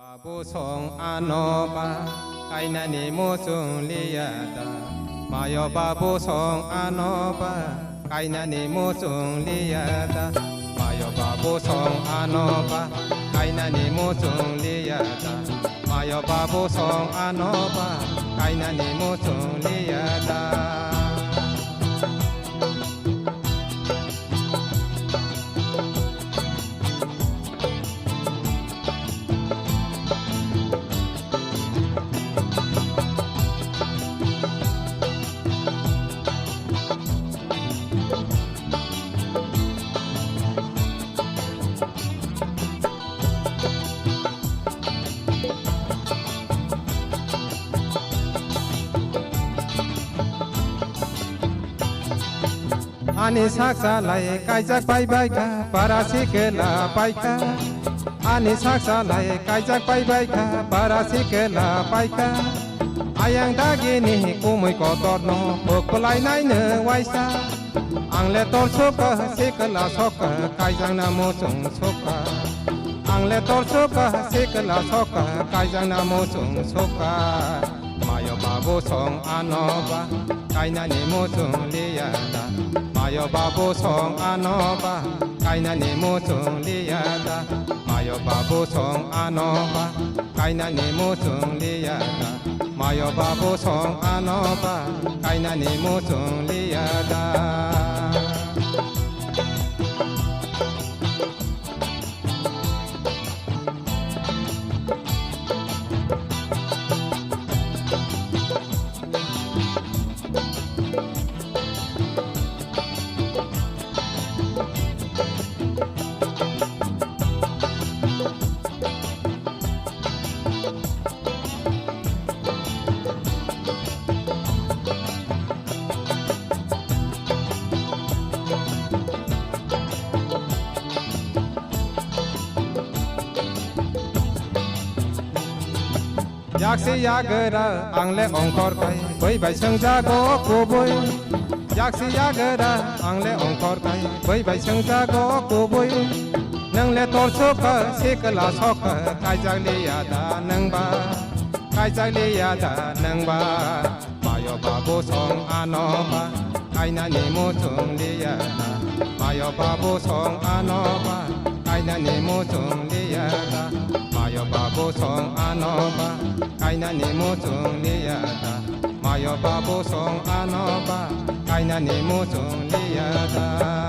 바보송 안어바 까이나니 모종 리야다 마여 바보송 안어바 까이나니 모종 리야다 마여 바보송 안어바 까이나니 모종 리야다 마여 바보송 안어바 까이나니 모종 리야다 Ani saksa lai kaijak bai bai ka parasikela bai ka Ani saksa lai kaijak bai bai ka parasikela bai ka Ayang dagini kumui kotor no pokpolai nai ne waisa Angle tor soka sikela soka kaijang na mosung soka Angle tor soka sikela soka kaijang na mosung soka Mayo babo song anoba kainani mosung liyada Mayo babo song anoba kainani mosung liyada Mayo babo song anoba kainani mosung liyada Mayo babo song anoba kainani mosung liyada Yaksi yagara angle ongkor kai bai bai sengjago kubui Yaksi yagara angle ongkor kai bai bai sengjago kubui Nang le tor soka sikala soka kaijak liyada nangba Kaijak liyada nangba Mayo babo song anoba kainani mosung liyada Mayo babo song anoba kainani mosung liyada Mayo babo song anoba kainani mosung liyada Mayo babo song anoba kainani mosung liyada